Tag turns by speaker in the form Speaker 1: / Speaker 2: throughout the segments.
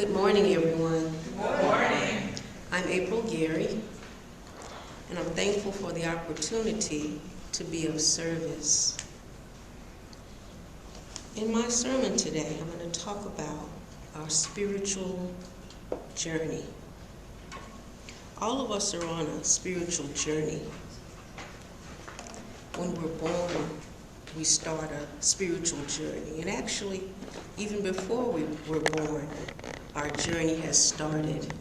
Speaker 1: Good morning, everyone.
Speaker 2: Good morning.
Speaker 1: I'm April Gary, and I'm thankful for the opportunity to be of service. In my sermon today, I'm going to talk about our spiritual journey. All of us are on a spiritual journey. When we're born, we start a spiritual journey. And actually, even before we were born, our journey has started.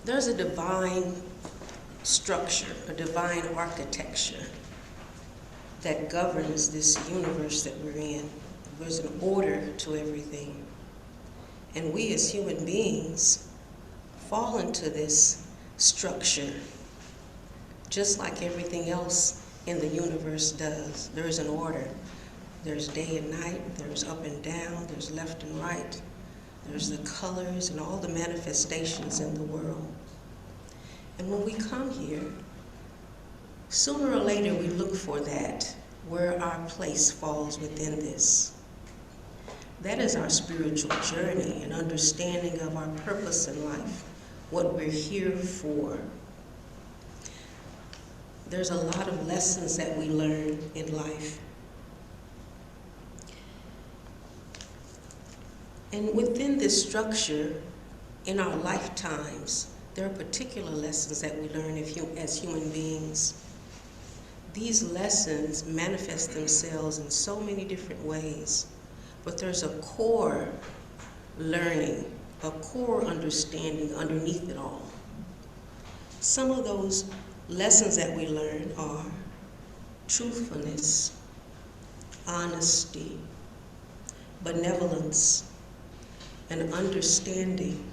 Speaker 1: There's a divine structure, a divine architecture that governs this universe that we're in. There's an order to everything. And we as human beings fall into this structure just like everything else in the universe does. There is an order. There's day and night, there's up and down, there's left and right, there's the colors and all the manifestations in the world. And when we come here, sooner or later we look for that, where our place falls within this. That is our spiritual journey, an understanding of our purpose in life, what we're here for. There's a lot of lessons that we learn in life. And within this structure, in our lifetimes, there are particular lessons that we learn as human beings. These lessons manifest themselves in so many different ways, but there's a core learning, a core understanding underneath it all. Some of those lessons that we learn are truthfulness, honesty, benevolence, and understanding,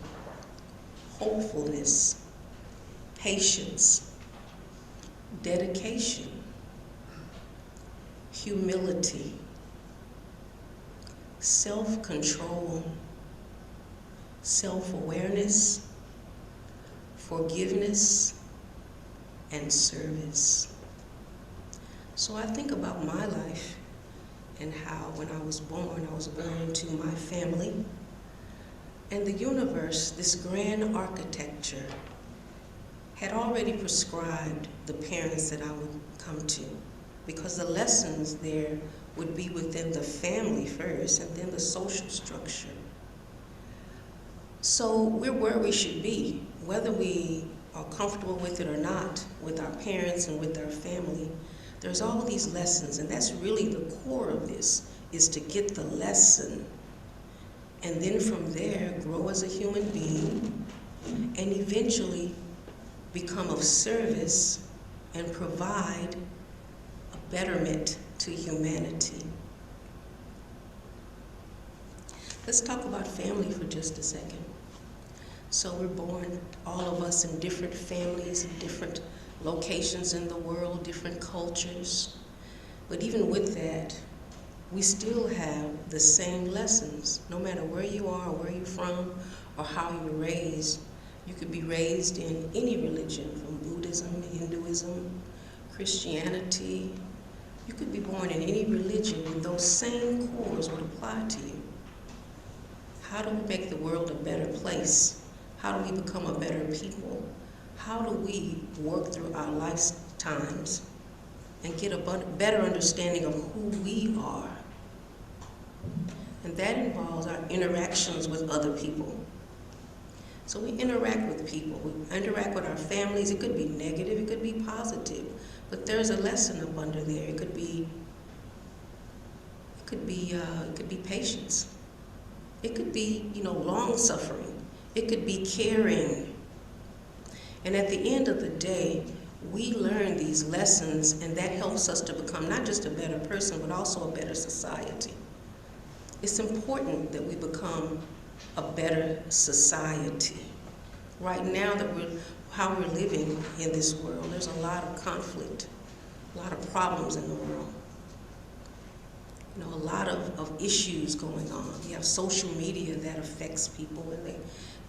Speaker 1: hopefulness, patience, dedication, humility, self-control, self-awareness, forgiveness, and service. So I think about my life and how when I was born into my family. And the universe, this grand architecture, had already prescribed the parents that I would come to, because the lessons there would be within the family first and then the social structure. So we're where we should be, whether we are comfortable with it or not, with our parents and with our family. There's all these lessons, and that's really the core of this, is to get the lesson. And then from there, grow as a human being, and eventually become of service and provide a betterment to humanity. Let's talk about family for just a second. So we're born, all of us, in different families, in different locations in the world, different cultures. But even with that, we still have the same lessons. No matter where you are, where you're from, or how you're raised. You could be raised in any religion, from Buddhism, Hinduism, Christianity. You could be born in any religion, and those same cores would apply to you. How do we make the world a better place? How do we become a better people? How do we work through our lifetimes and get a better understanding of who we are? And that involves our interactions with other people. So we interact with people. We interact with our families. It could be negative, it could be positive, but there's a lesson up under there. It could be patience. It could be, long suffering. It could be caring. And at the end of the day, we learn these lessons, and that helps us to become not just a better person, but also a better society. It's important that we become a better society. Right now, how we're living in this world, there's a lot of conflict, a lot of problems in the world. A lot of issues going on. You have social media that affects people, and they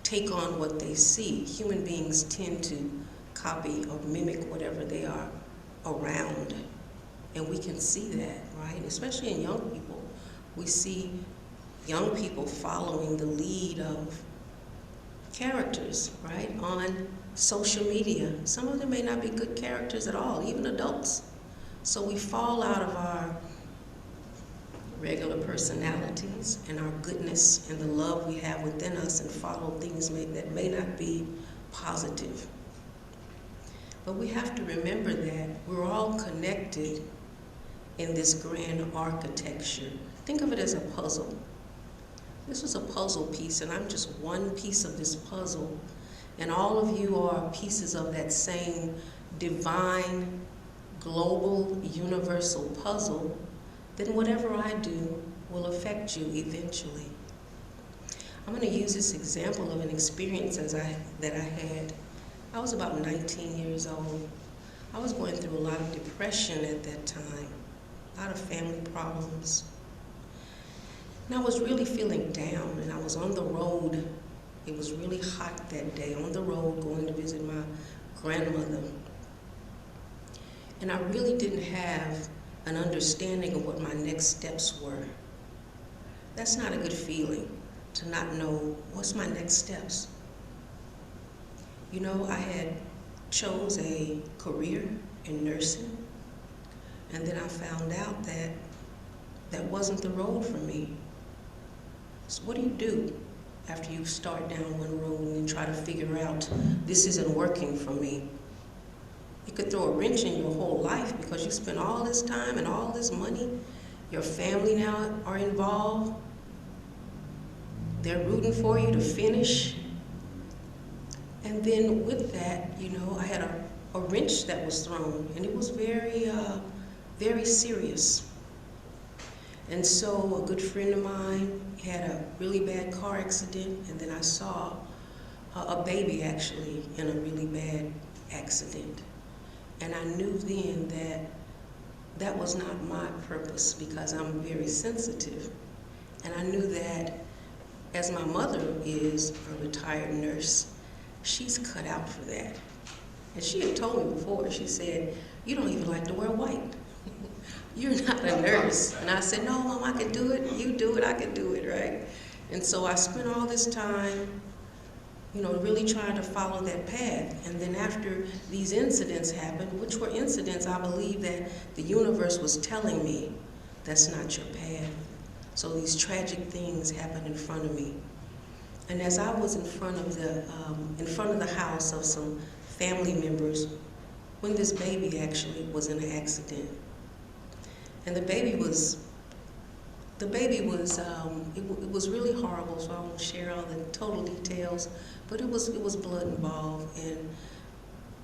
Speaker 1: take on what they see. Human beings tend to copy or mimic whatever they are around. And we can see that, right? Especially in young people. We see young people following the lead of characters, right, on social media. Some of them may not be good characters at all, even adults. So we fall out of our regular personalities and our goodness and the love we have within us and follow things that may not be positive. But we have to remember that we're all connected in this grand architecture. Think of it as a puzzle. This was a puzzle piece, and I'm just one piece of this puzzle, and all of you are pieces of that same divine, global, universal puzzle. Then whatever I do will affect you eventually. I'm going to use this example of an experience that I had. I was about 19 years old. I was going through a lot of depression at that time, a lot of family problems. And I was really feeling down, and I was on the road. It was really hot that day, on the road going to visit my grandmother. And I really didn't have an understanding of what my next steps were. That's not a good feeling, to not know what's my next steps. You know, I had chose a career in nursing, and then I found out that that wasn't the road for me. So what do you do after you start down one road and try to figure out, this isn't working for me? You could throw a wrench in your whole life because you spent all this time and all this money. Your family now are involved. They're rooting for you to finish. And then with that, you know, I had a wrench that was thrown, and it was very, very serious. And so a good friend of mine had a really bad car accident, and then I saw a baby actually in a really bad accident. And I knew then that that was not my purpose, because I'm very sensitive. And I knew that as my mother is a retired nurse, she's cut out for that. And she had told me before, she said, "You don't even like to wear white. You're not a nurse." And I said, "No, Mom, I can do it. You do it, I can do it," right? And so I spent all this time, you know, really trying to follow that path. And then after these incidents happened, which were incidents I believe that the universe was telling me, that's not your path. So these tragic things happened in front of me. And as I was in front of the house of some family members, when this baby actually was in an accident. And it was really horrible, so I won't share all the total details, but it was blood involved. And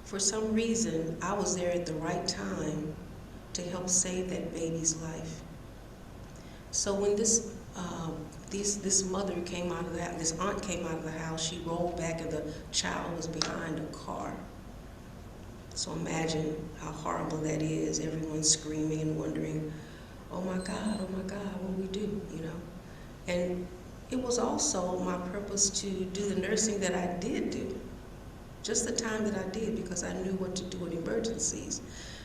Speaker 1: for some reason, I was there at the right time to help save that baby's life. So when this mother came out of the house, this aunt came out of the house, she rolled back and the child was behind a car. So imagine how horrible that is, everyone screaming and wondering, oh my God, what do we do, you know? And it was also my purpose to do the nursing that I did do, just the time that I did, because I knew what to do in emergencies.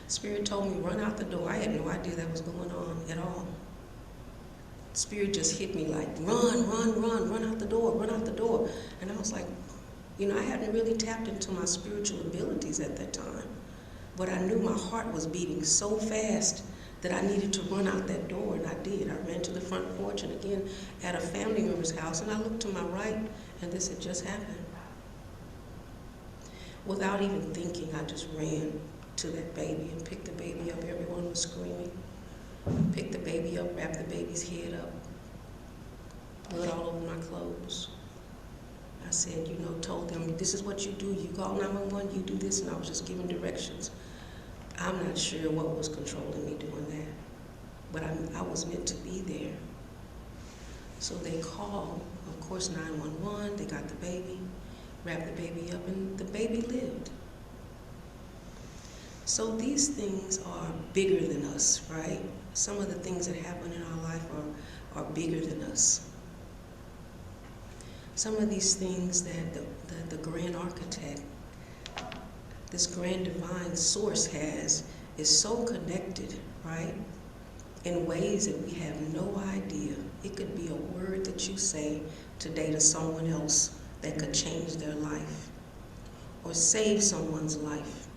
Speaker 1: Spirit told me, run out the door. I had no idea that was going on at all. Spirit just hit me like, run out the door, run out the door. And I was like, you know, I hadn't really tapped into my spiritual abilities at that time. But I knew my heart was beating so fast that I needed to run out that door, and I did. I ran to the front porch, and again, at a family member's house, and I looked to my right, and this had just happened. Without even thinking, I just ran to that baby and picked the baby up. Everyone was screaming. Picked the baby up, wrapped the baby's head up, blood all over my clothes. I said, you know, told them, this is what you do. You call 911, you do this, and I was just giving directions. I'm not sure what was controlling me doing that, but I was meant to be there. So they called, of course, 911. They got the baby, wrapped the baby up, and the baby lived. So these things are bigger than us, right? Some of the things that happen in our life are bigger than us. Some of these things that the grand architect, this grand divine source has, is so connected, right? In ways that we have no idea. It could be a word that you say today to someone else that could change their life, or save someone's life,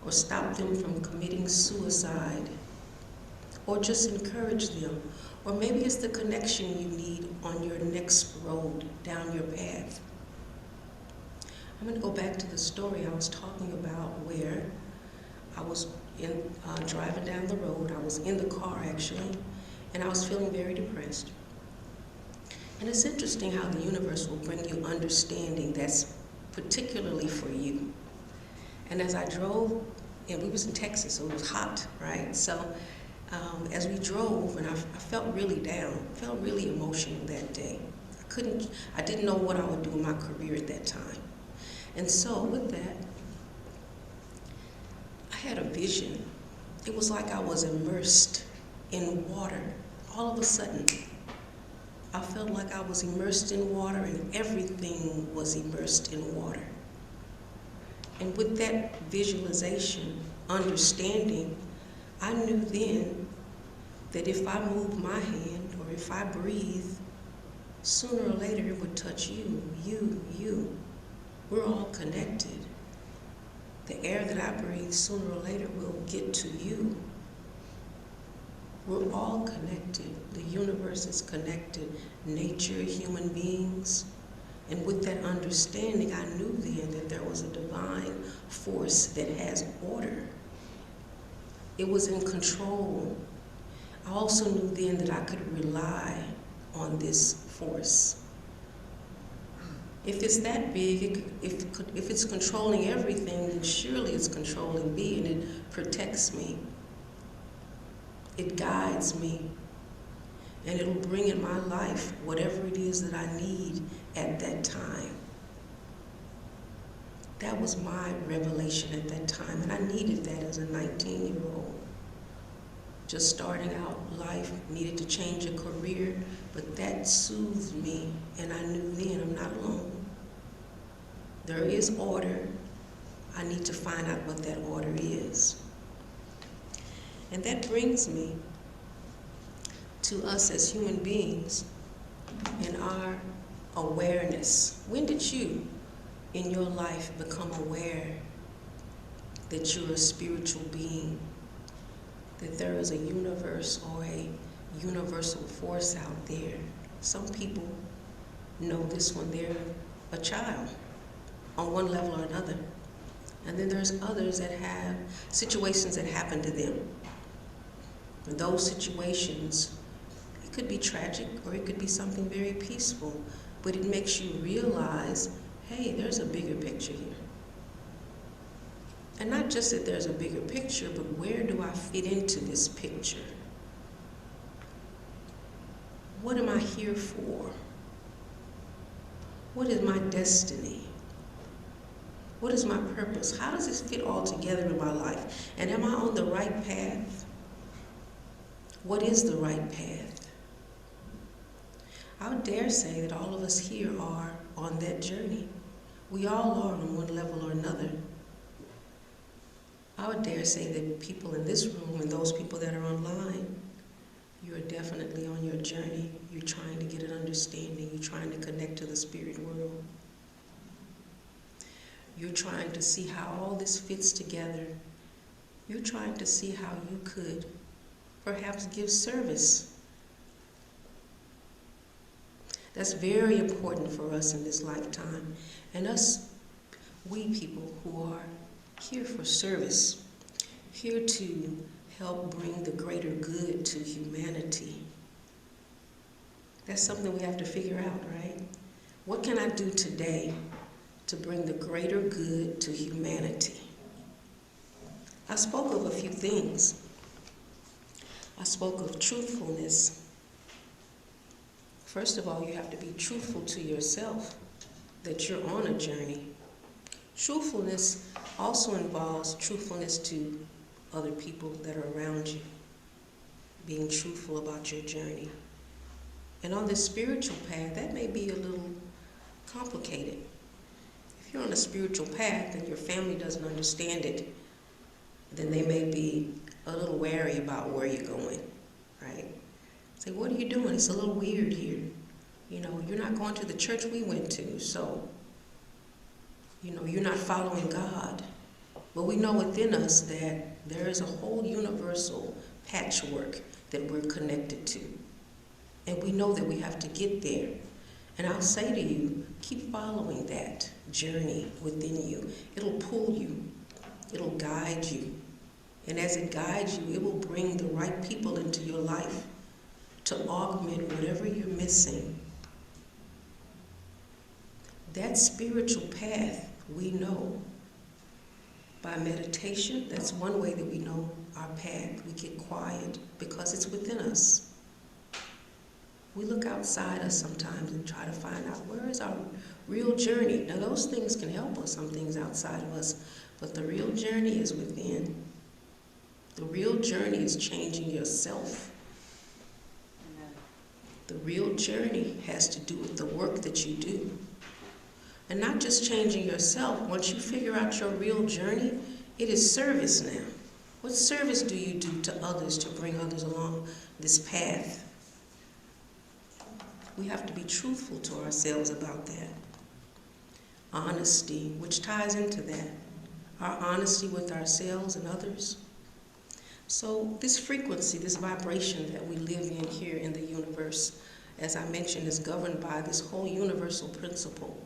Speaker 1: or stop them from committing suicide, or just encourage them. Or maybe it's the connection you need on your next road down your path. I'm going to go back to the story I was talking about where I was driving down the road. I was in the car, actually, and I was feeling very depressed. And it's interesting how the universe will bring you understanding that's particularly for you. And as I drove, and we was in Texas, so it was hot, right? So as we drove, and I felt really down, felt really emotional that day. I didn't know what I would do in my career at that time. And so with that, I had a vision. It was like I was immersed in water. All of a sudden, I felt like I was immersed in water and everything was immersed in water. And with that visualization, understanding, I knew then that if I moved my hand or if I breathe, sooner or later it would touch you. We're all connected. The air that I breathe sooner or later will get to you. We're all connected. The universe is connected. Nature, human beings. And with that understanding, I knew then that there was a divine force that has order. It was in control. I also knew then that I could rely on this force. If it's that big, if it's controlling everything, then surely it's controlling me, and it protects me. It guides me, and it'll bring in my life whatever it is that I need at that time. That was my revelation at that time, and I needed that as a 19-year-old. Just starting out life, needed to change a career, but that soothed me, and I knew then I'm not alone. There is order. I need to find out what that order is. And that brings me to us as human beings and our awareness. When did you, in your life, become aware that you're a spiritual being? That there is a universe or a universal force out there? Some people know this when they're a child, on one level or another. And then there's others that have situations that happen to them. And those situations, it could be tragic or it could be something very peaceful, but it makes you realize, hey, there's a bigger picture here. And not just that there's a bigger picture, but where do I fit into this picture? What am I here for? What is my destiny? What is my purpose? How does this fit all together in my life? And am I on the right path? What is the right path? I would dare say that all of us here are on that journey. We all are on one level or another. I would dare say that people in this room and those people that are online, you are definitely on your journey. You're trying to get an understanding. You're trying to connect to the spirit world. You're trying to see how all this fits together. You're trying to see how you could perhaps give service. That's very important for us in this lifetime. And we people who are here for service, here to help bring the greater good to humanity. That's something we have to figure out, right? What can I do today to bring the greater good to humanity? I spoke of a few things. I spoke of truthfulness. First of all, you have to be truthful to yourself, that you're on a journey. Truthfulness also involves truthfulness to other people that are around you, being truthful about your journey. And on this spiritual path, that may be a little complicated. If you're on a spiritual path and your family doesn't understand it, then they may be a little wary about where you're going, right? Say, what are you doing? It's a little weird here. You know, you're not going to the church we went to, so, you know, you're not following God. But we know within us that there is a whole universal patchwork that we're connected to. And we know that we have to get there. And I'll say to you, keep following that journey within you. It'll pull you. It'll guide you. And as it guides you, it will bring the right people into your life to augment whatever you're missing. That spiritual path we know by meditation. That's one way that we know our path. We get quiet because it's within us. We look outside us sometimes and try to find out where is our real journey. Now those things can help us, some things outside of us, but the real journey is within. The real journey is changing yourself. The real journey has to do with the work that you do. And not just changing yourself. Once you figure out your real journey, it is service now. What service do you do to others to bring others along this path? We have to be truthful to ourselves about that. Honesty, which ties into that. Our honesty with ourselves and others. So this frequency, this vibration that we live in here in the universe, as I mentioned, is governed by this whole universal principle.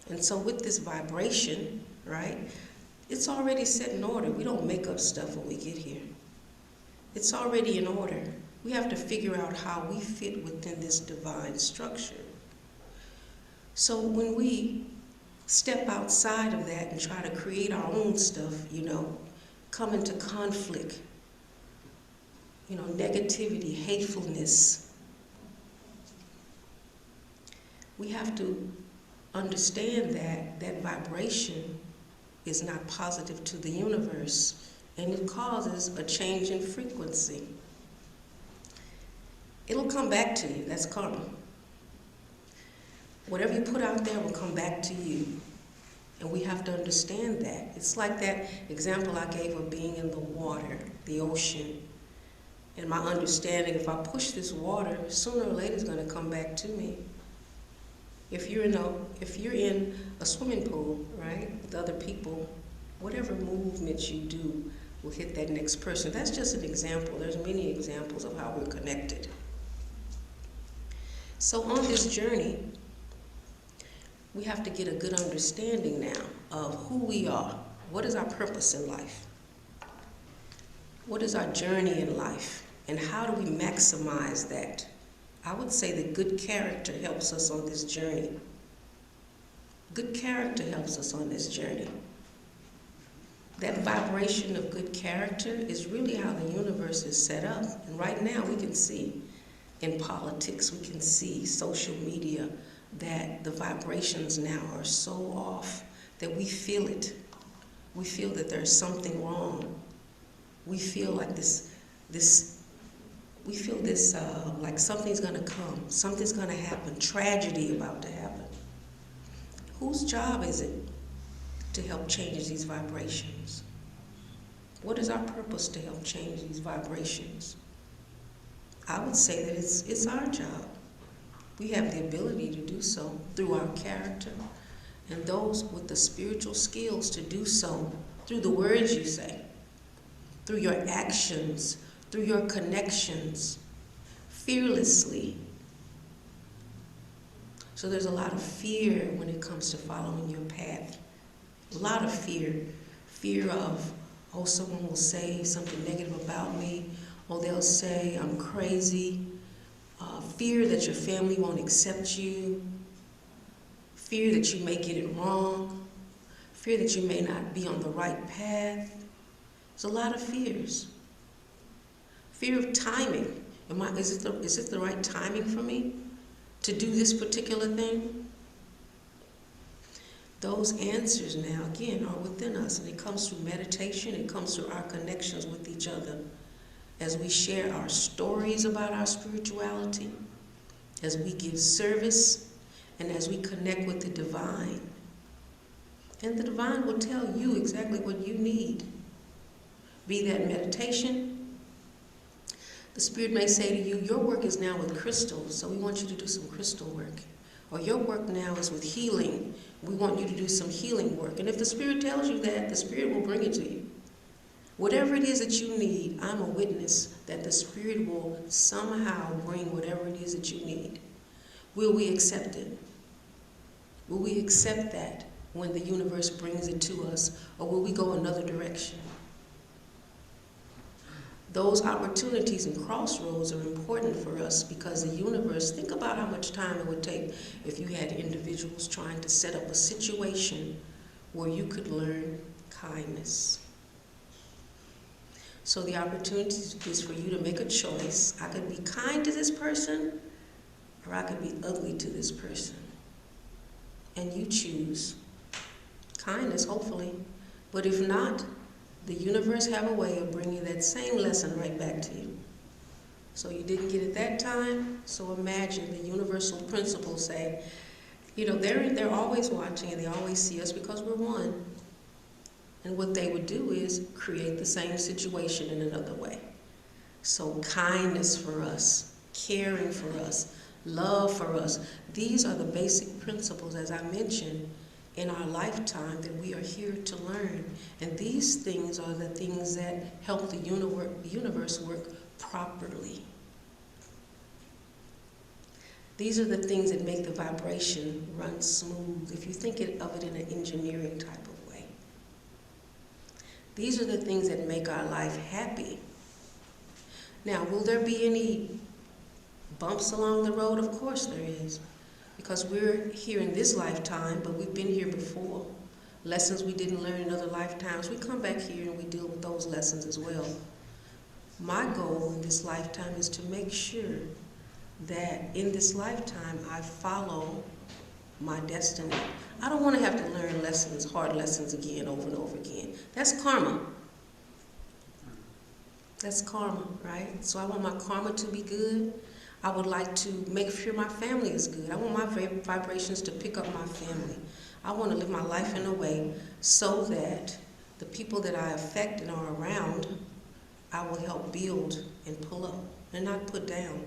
Speaker 1: And so with this vibration, right, it's already set in order. We don't make up stuff when we get here. It's already in order. We have to figure out how we fit within this divine structure. So when we step outside of that and try to create our own stuff, you know, come into conflict, you know, negativity, hatefulness, we have to understand that that vibration is not positive to the universe, and it causes a change in frequency. It'll come back to you. That's karma. Whatever you put out there will come back to you. And we have to understand that. It's like that example I gave of being in the water, the ocean. And my understanding, if I push this water, sooner or later it's going to come back to me. If you're in a swimming pool, right, with other people, whatever movements you do will hit that next person. That's just an example. There's many examples of how we're connected. So on this journey, we have to get a good understanding now of who we are. What is our purpose in life? What is our journey in life? And how do we maximize that? I would say that good character helps us on this journey. Good character helps us on this journey. That vibration of good character is really how the universe is set up. And right now we can see in politics, we can see social media, that the vibrations now are so off that we feel it. We feel that there's something wrong. We feel like like something's gonna come, something's gonna happen, tragedy about to happen. Whose job is it to help change these vibrations? What is our purpose to help change these vibrations? I would say that it's our job. We have the ability to do so through our character, and those with the spiritual skills to do so through the words you say, through your actions, through your connections, fearlessly. So there's a lot of fear when it comes to following your path. A lot of fear. Fear of, oh, someone will say something negative about me. Oh, they'll say I'm crazy. Fear that your family won't accept you. Fear that you may get it wrong. Fear that you may not be on the right path. There's a lot of fears. Fear of timing. Is it the right timing for me to do this particular thing? Those answers now, again, are within us, and it comes through meditation, it comes through our connections with each other. As we share our stories about our spirituality, as we give service, and as we connect with the divine. And the divine will tell you exactly what you need. be that meditation. The Spirit may say to you, your work is now with crystals, so we want you to do some crystal work. Or your work now is with healing. We want you to do some healing work. And if the Spirit tells you that, the Spirit will bring it to you. Whatever it is that you need, I'm a witness that the Spirit will somehow bring whatever it is that you need. Will we accept it? Will we accept that when the universe brings it to us, or will we go another direction? Those opportunities and crossroads are important for us because the universe, think about how much time it would take if you had individuals trying to set up a situation where you could learn kindness. So the opportunity is for you to make a choice. I could be kind to this person, or I could be ugly to this person. And you choose kindness, hopefully. But if not, the universe have a way of bringing that same lesson right back to you. So you didn't get it that time, so imagine the universal principles say, you know, they're always watching and they always see us because we're one. And what they would do is create the same situation in another way. So kindness for us, caring for us, love for us, these are the basic principles, as I mentioned, in our lifetime that we are here to learn. And these things are the things that help the universe work properly. These are the things that make the vibration run smooth, if you think of it in an engineering type of way. These are the things that make our life happy. Now, will there be any bumps along the road? Of course there is. Because we're here in this lifetime, but we've been here before. Lessons we didn't learn in other lifetimes, we come back here and we deal with those lessons as well. My goal in this lifetime is to make sure that in this lifetime I follow my destiny. I don't want to have to learn lessons, hard lessons again, over and over again. That's karma. That's karma, right? So I want my karma to be good. I would like to make sure my family is good. I want my vibrations to pick up my family. I want to live my life in a way so that the people that I affect and are around, I will help build and pull up and not put down.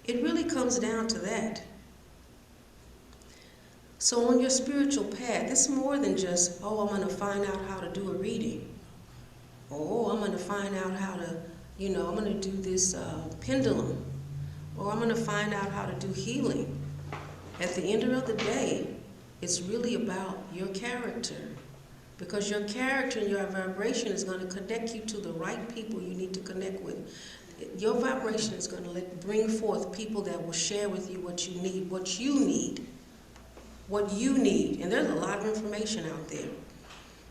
Speaker 1: It really comes down to that. So on your spiritual path, it's more than just, oh, I'm going to find out how to do a reading. Or, oh, I'm going to find out how to, I'm going to do this pendulum. Or I'm going to find out how to do healing. At the end of the day, it's really about your character. Because your character and your vibration is going to connect you to the right people you need to connect with. Your vibration is going to bring forth people that will share with you what you need, what you need. What you need. And there's a lot of information out there.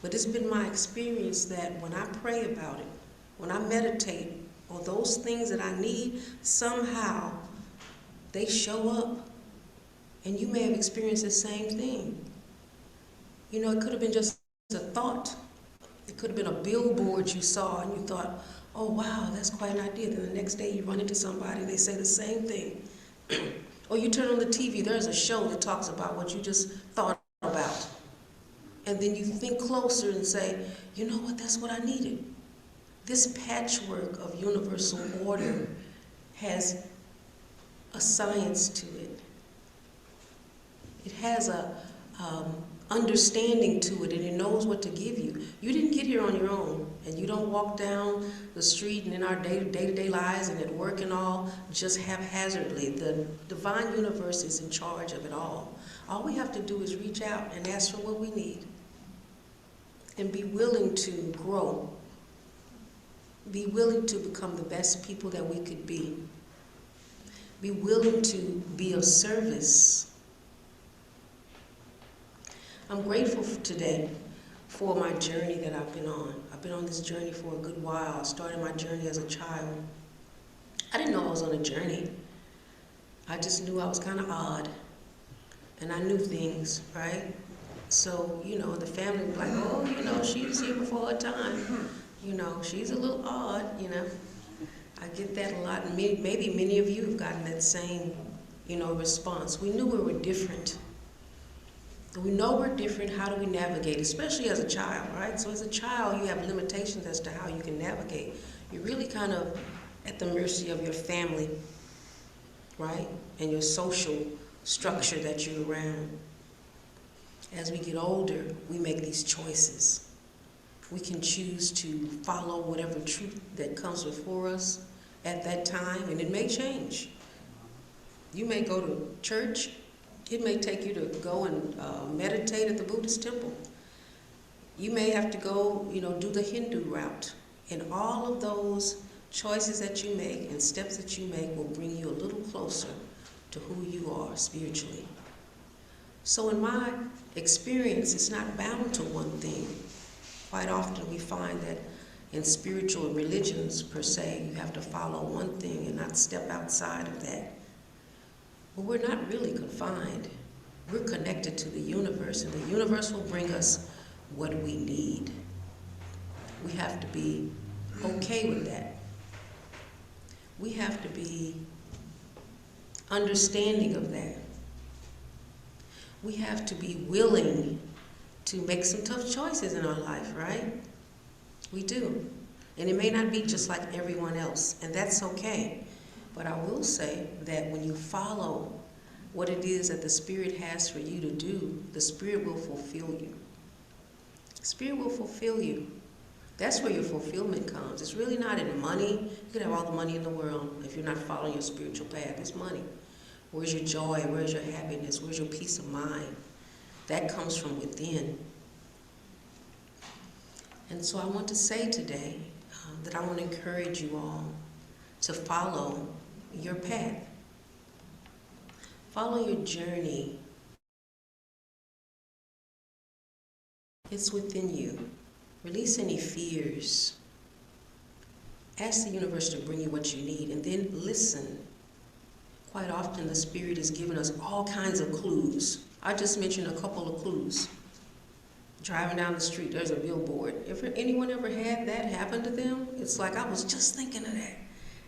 Speaker 1: But it's been my experience that when I pray about it, when I meditate, or those things that I need, somehow they show up. And you may have experienced the same thing. It could have been just a thought. It could have been a billboard you saw and you thought, oh wow, that's quite an idea. Then the next day you run into somebody, they say the same thing. Or you turn on the TV, there's a show that talks about what you just thought about. And then you think closer and say, you know what, that's what I needed. This patchwork of universal order has a science to it. It has a understanding to it, and it knows what to give you. You didn't get here on your own, and you don't walk down the street and in our day-to-day lives and at work and all just haphazardly. The divine universe is in charge of it all. All we have to do is reach out and ask for what we need and be willing to grow. Be willing to become the best people that we could be. Be willing to be of service. I'm grateful today for my journey that I've been on. I've been on this journey for a good while. I started my journey as a child. I didn't know I was on a journey. I just knew I was kind of odd. And I knew things, right? So, the family was like, oh, she's here before her time. She's a little odd, I get that a lot. And maybe many of you have gotten that same, response. We knew we were different. We know we're different. How do we navigate, especially as a child, right? So as a child, you have limitations as to how you can navigate. You're really kind of at the mercy of your family, right? And your social structure that you're around. As we get older, we make these choices. We can choose to follow whatever truth that comes before us at that time, and it may change. You may go to church. It may take you to go and meditate at the Buddhist temple. You may have to go, do the Hindu route. And all of those choices that you make and steps that you make will bring you a little closer to who you are spiritually. So in my experience, it's not bound to one thing. Quite often we find that in spiritual religions, per se, you have to follow one thing and not step outside of that. But we're not really confined. We're connected to the universe, and the universe will bring us what we need. We have to be okay with that. We have to be understanding of that. We have to be willing to make some tough choices in our life, right? We do. And it may not be just like everyone else, and that's okay. But I will say that when you follow what it is that the Spirit has for you to do, the Spirit will fulfill you. Spirit will fulfill you. That's where your fulfillment comes. It's really not in money. You can have all the money in the world. If you're not following your spiritual path, it's money. Where's your joy? Where's your happiness? Where's your peace of mind? That comes from within. And so I want to say today that I want to encourage you all to follow your path. Follow your journey. It's within you. Release any fears. Ask the universe to bring you what you need, and then listen. Quite often the Spirit is giving us all kinds of clues. I just mentioned a couple of clues. Driving down the street, there's a billboard. If anyone ever had that happen to them, it's like, I was just thinking of that.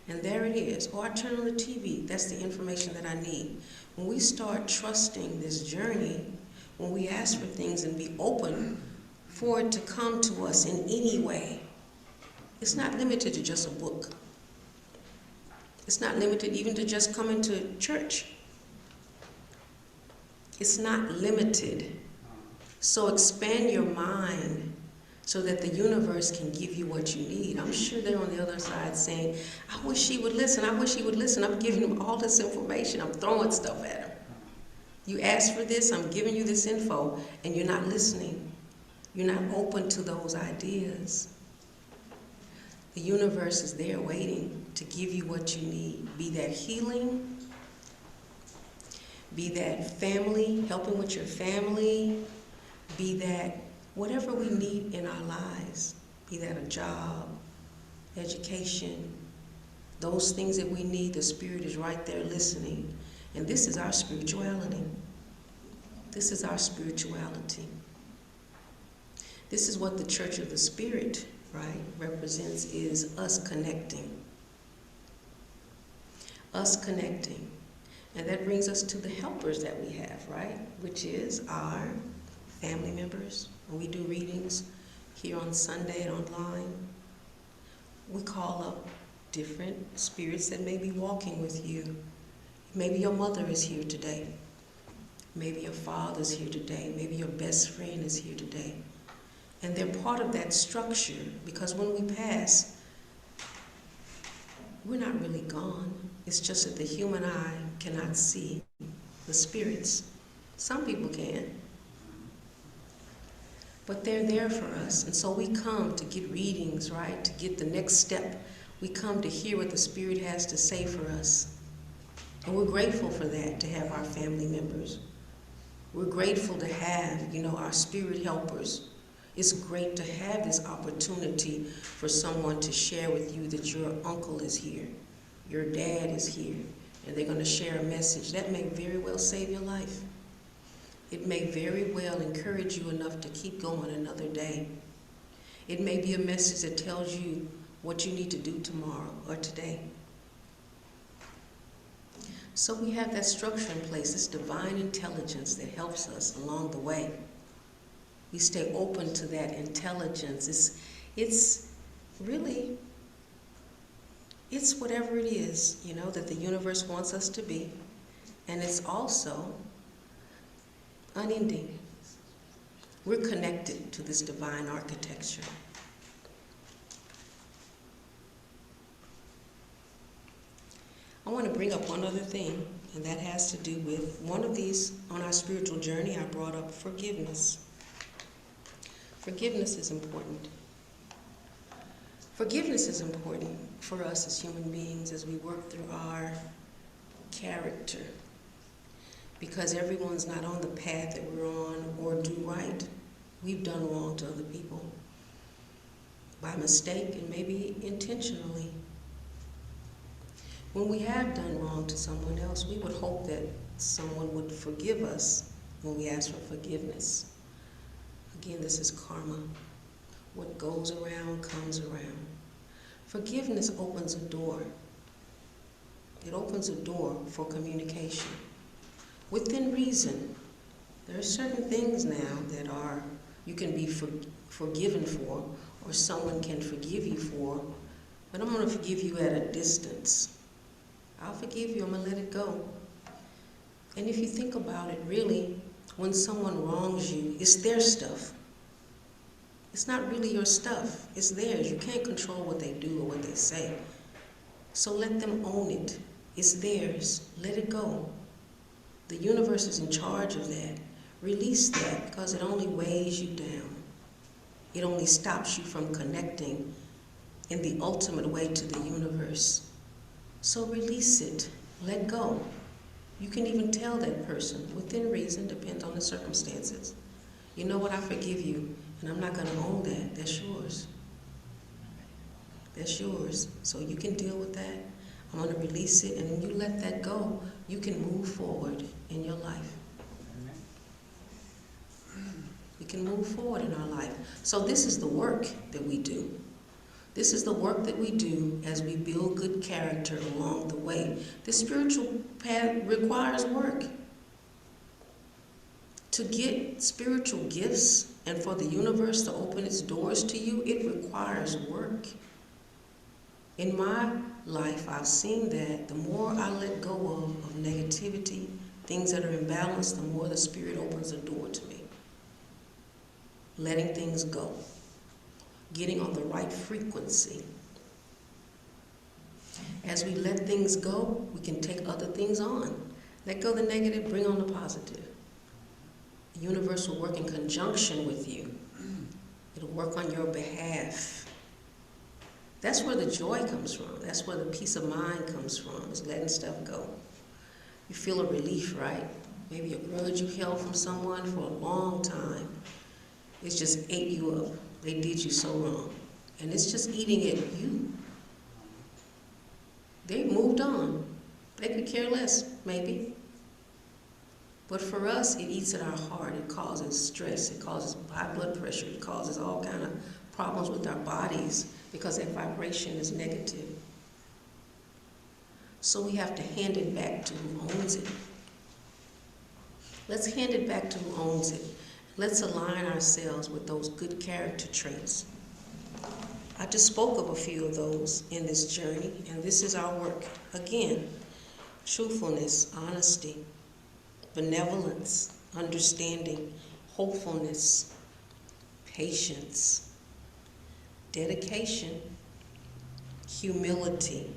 Speaker 1: And there it is. Or I turn on the TV, that's the information that I need. When we start trusting this journey, when we ask for things and be open for it to come to us in any way, it's not limited to just a book. It's not limited even to just coming to church. It's not limited. So expand your mind so that the universe can give you what you need. I'm sure they're on the other side saying, I wish he would listen, I wish he would listen. I'm giving him all this information. I'm throwing stuff at him. You asked for this, I'm giving you this info, and you're not listening. You're not open to those ideas. The universe is there waiting to give you what you need. Be that healing, be that family, helping with your family, be that whatever we need in our lives, be that a job, education, those things that we need, the Spirit is right there listening. And this is our spirituality. This is our spirituality. This is what the Church of the Spirit, right, represents, is us connecting. Us connecting. And that brings us to the helpers that we have, right, which is our family members. When we do readings here on Sunday and online, we call up different spirits that may be walking with you. Maybe your mother is here today. Maybe your father's here today. Maybe your best friend is here today. And they're part of that structure, because when we pass, we're not really gone. It's just that the human eye cannot see the spirits. Some people can. But they're there for us. And so we come to get readings, right? To get the next step. We come to hear what the Spirit has to say for us. And we're grateful for that, to have our family members. We're grateful to have, our spirit helpers. It's great to have this opportunity for someone to share with you that your uncle is here, your dad is here, and they're going to share a message. That may very well save your life. It may very well encourage you enough to keep going another day. It may be a message that tells you what you need to do tomorrow or today. So we have that structure in place, this divine intelligence that helps us along the way. We stay open to that intelligence. It's really, it's whatever it is, you know, that the universe wants us to be. And it's also unending. We're connected to this divine architecture. I want to bring up one other thing, and that has to do with one of these, on our spiritual journey, I brought up forgiveness. Forgiveness is important. Forgiveness is important for us as human beings as we work through our character, because everyone's not on the path that we're on or do right. We've done wrong to other people by mistake and maybe intentionally. When we have done wrong to someone else, we would hope that someone would forgive us when we ask for forgiveness. Again, this is karma. What goes around comes around. Forgiveness opens a door. It opens a door for communication. Within reason, there are certain things now that you can be forgiven for, or someone can forgive you for, but I'm going to forgive you at a distance. I'll forgive you, I'm going to let it go. And if you think about it, really, when someone wrongs you, it's their stuff. It's not really your stuff, it's theirs. You can't control what they do or what they say. So let them own it. It's theirs. Let it go. The universe is in charge of that. Release that, because it only weighs you down. It only stops you from connecting in the ultimate way to the universe. So release it. Let go. You can even tell that person, within reason, depends on the circumstances. You know what, I forgive you, and I'm not going to own that. That's yours. That's yours. So you can deal with that. I'm going to release it, and when you let that go, you can move forward in your life. We can move forward in our life. So this is the work that we do. This is the work that we do as we build good character along the way. The spiritual path requires work. To get spiritual gifts and for the universe to open its doors to you, it requires work. In my life, I've seen that the more I let go of negativity, things that are imbalanced, the more the Spirit opens a door to me. Letting things go. Getting on the right frequency. As we let things go, we can take other things on. Let go the negative, bring on the positive. The universe will work in conjunction with you. It'll work on your behalf. That's where the joy comes from. That's where the peace of mind comes from, is letting stuff go. You feel a relief, right? Maybe a grudge you held from someone for a long time. It's just ate you up. They did you so wrong. And it's just eating at you. They moved on. They could care less, maybe. But for us, it eats at our heart. It causes stress. It causes high blood pressure. It causes all kind of problems with our bodies because that vibration is negative. So we have to hand it back to who owns it. Let's hand it back to who owns it. Let's align ourselves with those good character traits. I just spoke of a few of those in this journey, and this is our work. Again, truthfulness, honesty, benevolence, understanding, hopefulness, patience, dedication, humility,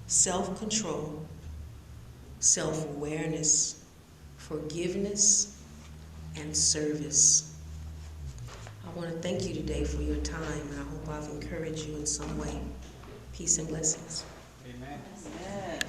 Speaker 1: self-control, self-awareness, forgiveness, and service. I want to thank you today for your time, and I hope I've encouraged you in some way. Peace and blessings.
Speaker 2: Amen.
Speaker 3: Amen.